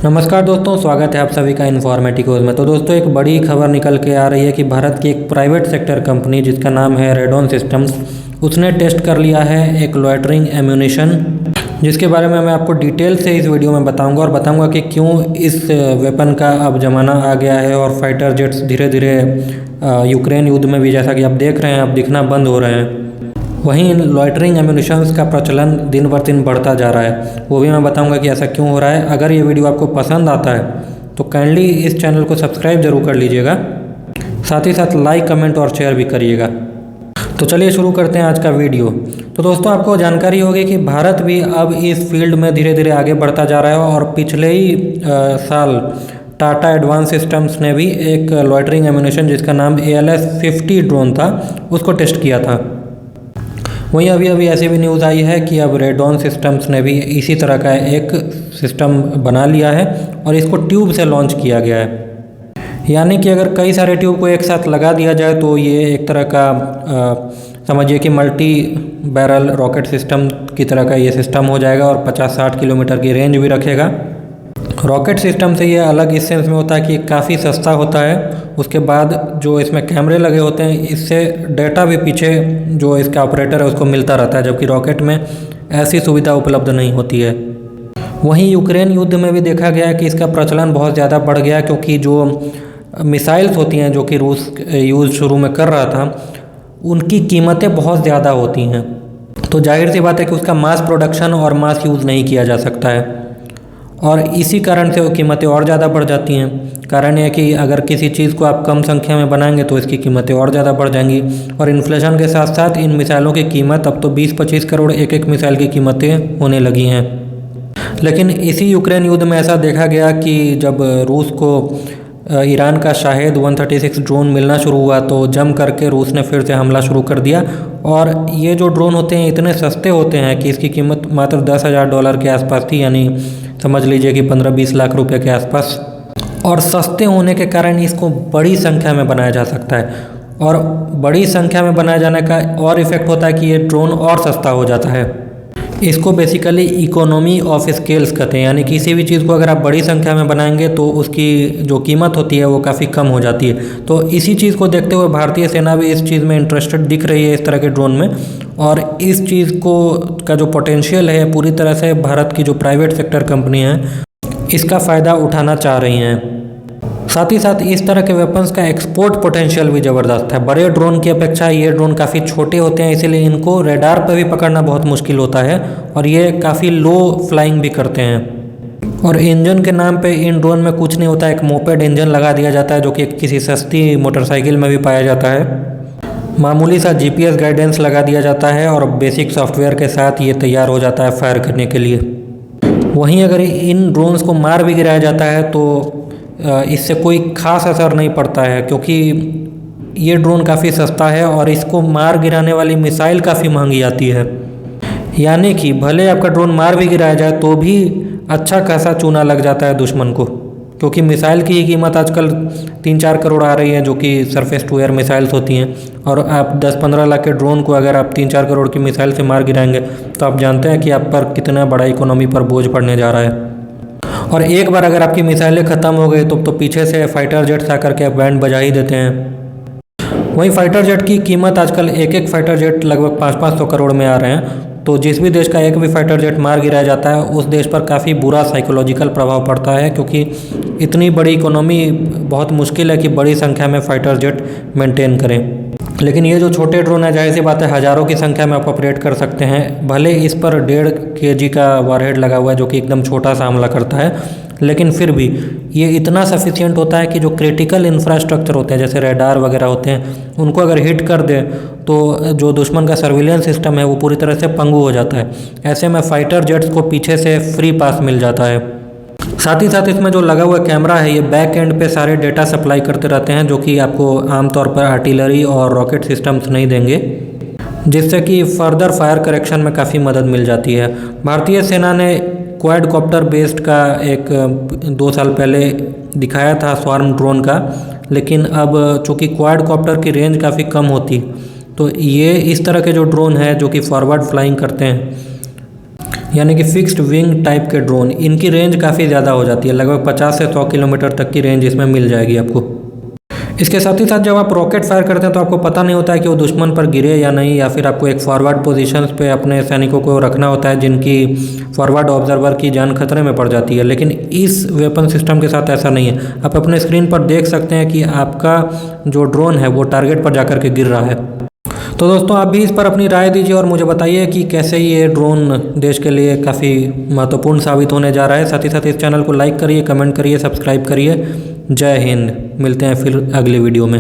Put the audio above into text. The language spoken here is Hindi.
नमस्कार दोस्तों, स्वागत है आप सभी का इन्फॉर्मेटिकोज में। तो दोस्तों, एक बड़ी खबर निकल के आ रही है कि भारत की एक प्राइवेट सेक्टर कंपनी जिसका नाम है रेडॉन सिस्टम्स, उसने टेस्ट कर लिया है एक लॉइटरिंग एम्यूनिशन, जिसके बारे में मैं आपको डिटेल से इस वीडियो में बताऊंगा और बताऊंगा कि क्यों इस वेपन का अब ज़माना आ गया है और फाइटर जेट्स धीरे धीरे यूक्रेन युद्ध में भी, जैसा कि आप देख रहे हैं, अब दिखना बंद हो रहे हैं। वहीं इन लॉइटरिंग एम्यूनिशंस का प्रचलन दिन बर दिन बढ़ता जा रहा है, वो भी मैं बताऊंगा कि ऐसा क्यों हो रहा है। अगर ये वीडियो आपको पसंद आता है तो काइंडली इस चैनल को सब्सक्राइब जरूर कर लीजिएगा, साथ ही साथ लाइक, कमेंट और शेयर भी करिएगा। तो चलिए शुरू करते हैं आज का वीडियो। तो दोस्तों, आपको जानकारी होगी कि भारत भी अब इस फील्ड में धीरे धीरे आगे बढ़ता जा रहा है और पिछले ही साल टाटा एडवांस सिस्टम्स ने भी एक लॉइटरिंग एम्यूनिशन जिसका नाम ALS-50 ड्रोन था, उसको टेस्ट किया था। वहीं अभी ऐसी भी न्यूज़ आई है कि अब रेडॉन सिस्टम्स ने भी इसी तरह का एक सिस्टम बना लिया है और इसको ट्यूब से लॉन्च किया गया है। यानी कि अगर कई सारे ट्यूब को एक साथ लगा दिया जाए तो ये एक तरह का समझिए कि मल्टी बैरल रॉकेट सिस्टम की तरह का ये सिस्टम हो जाएगा और 50-60 किलोमीटर की रेंज भी रखेगा। रॉकेट सिस्टम से ये अलग इस सेंस में होता है कि काफ़ी सस्ता होता है। उसके बाद जो इसमें कैमरे लगे होते हैं, इससे डेटा भी पीछे जो इसका ऑपरेटर है उसको मिलता रहता है, जबकि रॉकेट में ऐसी सुविधा उपलब्ध नहीं होती है। वहीं यूक्रेन युद्ध में भी देखा गया है कि इसका प्रचलन बहुत ज़्यादा बढ़ गया, क्योंकि जो मिसाइल्स होती हैं जो कि रूस यूज़ शुरू में कर रहा था, उनकी कीमतें बहुत ज़्यादा होती हैं। तो जाहिर सी बात है कि उसका मास प्रोडक्शन और मास यूज़ नहीं किया जा सकता है और इसी कारण से वो कीमतें और ज़्यादा बढ़ जाती हैं। कारण यह है कि अगर किसी चीज़ को आप कम संख्या में बनाएंगे तो इसकी कीमतें और ज़्यादा बढ़ जाएंगी और इन्फ्लेशन के साथ साथ इन मिसाइलों की कीमत अब तो 20-25 करोड़ एक मिसाइल की कीमतें होने लगी हैं। लेकिन इसी यूक्रेन युद्ध में ऐसा देखा गया कि जब रूस को ईरान का शाहेद 136 ड्रोन मिलना शुरू हुआ तो जम करके रूस ने फिर से हमला शुरू कर दिया। और ये जो ड्रोन होते हैं इतने सस्ते होते हैं कि इसकी कीमत मात्र $10,000 के आसपास थी, यानी समझ लीजिए कि 15-20 लाख रुपए के आसपास। और सस्ते होने के कारण इसको बड़ी संख्या में बनाया जा सकता है और बड़ी संख्या में बनाए जाने का और इफ़ेक्ट होता है कि ये ड्रोन और सस्ता हो जाता है। इसको बेसिकली इकोनॉमी ऑफ स्केल्स कहते हैं, यानी किसी भी चीज़ को अगर आप बड़ी संख्या में बनाएंगे तो उसकी जो कीमत होती है वो काफ़ी कम हो जाती है। तो इसी चीज़ को देखते हुए भारतीय सेना भी इस चीज़ में इंटरेस्टेड दिख रही है, इस तरह के ड्रोन में। और इस चीज़ को का जो पोटेंशियल है, पूरी तरह से भारत की जो प्राइवेट सेक्टर कंपनी है इसका फ़ायदा उठाना चाह रही हैं। साथ ही साथ इस तरह के वेपन्स का एक्सपोर्ट पोटेंशियल भी ज़बरदस्त है। बड़े ड्रोन की अपेक्षा ये ड्रोन काफ़ी छोटे होते हैं, इसीलिए इनको रेडार पर भी पकड़ना बहुत मुश्किल होता है और ये काफ़ी लो फ्लाइंग भी करते हैं। और इंजन के नाम पे इन ड्रोन में कुछ नहीं होता, एक मोपेड इंजन लगा दिया जाता है जो कि किसी सस्ती मोटरसाइकिल में भी पाया जाता है। मामूली सा GPS गाइडेंस लगा दिया जाता है और बेसिक सॉफ्टवेयर के साथ ये तैयार हो जाता है फायर करने के लिए। वहीं अगर इन ड्रोन्स को मार भी गिराया जाता है तो इससे कोई ख़ास असर नहीं पड़ता है, क्योंकि ये ड्रोन काफ़ी सस्ता है और इसको मार गिराने वाली मिसाइल काफ़ी महंगी आती है। यानी कि भले आपका ड्रोन मार भी गिराया जाए तो भी अच्छा खासा चूना लग जाता है दुश्मन को, क्योंकि मिसाइल की ही कीमत आजकल 3-4 करोड़ आ रही है, जो कि सरफेस टू एयर मिसाइल्स होती हैं। और आप 10-15 लाख के ड्रोन को अगर आप 3-4 करोड़ की मिसाइल से मार गिराएंगे तो आप जानते हैं कि आप पर कितना बड़ा इकोनॉमी पर बोझ पड़ने जा रहा है। और एक बार अगर आपकी मिसाइलें ख़त्म हो गई तो पीछे से फाइटर जेट्स आकर के बैंड बजा ही देते हैं। वहीं फाइटर जेट की कीमत आजकल एक फाइटर जेट लगभग 500-500 करोड़ में आ रहे हैं। तो जिस भी देश का एक भी फाइटर जेट मार गिराया जाता है उस देश पर काफ़ी बुरा साइकोलॉजिकल प्रभाव पड़ता है, क्योंकि इतनी बड़ी इकोनॉमी बहुत मुश्किल है कि बड़ी संख्या में फाइटर जेट मेंटेन करें। लेकिन ये जो छोटे ड्रोन है, जाहिर सी बात है हज़ारों की संख्या में आप ऑपरेट कर सकते हैं। भले इस पर 1.5 kg का वारहेड लगा हुआ है जो कि एकदम छोटा सा हमला करता है, लेकिन फिर भी ये इतना सफिशिएंट होता है कि जो क्रिटिकल इंफ्रास्ट्रक्चर होते हैं जैसे रेडार वगैरह होते हैं, उनको अगर हिट कर दे तो जो दुश्मन का सर्विलेंस सिस्टम है वो पूरी तरह से पंगु हो जाता है। ऐसे में फाइटर जेट्स को पीछे से फ्री पास मिल जाता है। साथ ही साथ इसमें जो लगा हुआ कैमरा है ये बैक एंड पे सारे डेटा सप्लाई करते रहते हैं, जो कि आपको आमतौर पर आर्टिलरी और रॉकेट सिस्टम्स नहीं देंगे, जिससे कि फर्दर फायर करेक्शन में काफ़ी मदद मिल जाती है। भारतीय सेना ने क्वाडकॉप्टर बेस्ड का एक 2 साल पहले दिखाया था स्वार्म ड्रोन का, लेकिन अब चूँकि क्वाडकॉप्टर की रेंज काफ़ी कम होती, तो ये इस तरह के जो ड्रोन है जो कि फॉरवर्ड फ्लाइंग करते हैं, यानी कि फिक्स्ड विंग टाइप के ड्रोन, इनकी रेंज काफ़ी ज़्यादा हो जाती है, लगभग 50 से 100 किलोमीटर तक की रेंज इसमें मिल जाएगी आपको। इसके साथ ही साथ जब आप रॉकेट फायर करते हैं तो आपको पता नहीं होता है कि वो दुश्मन पर गिरे या नहीं, या फिर आपको एक फॉरवर्ड पोजीशंस पे अपने सैनिकों को रखना होता है जिनकी फॉरवर्ड ऑब्जर्वर की जान खतरे में पड़ जाती है। लेकिन इस वेपन सिस्टम के साथ ऐसा नहीं है। आप अपने स्क्रीन पर देख सकते हैं कि आपका जो ड्रोन है वो टारगेट पर जाकर के गिर रहा है। तो दोस्तों आप भी इस पर अपनी राय दीजिए और मुझे बताइए कि कैसे ये ड्रोन देश के लिए काफ़ी महत्वपूर्ण साबित होने जा रहा है। साथ ही साथ इस चैनल को लाइक करिए, कमेंट करिए, सब्सक्राइब करिए। जय हिंद। मिलते हैं फिर अगली वीडियो में।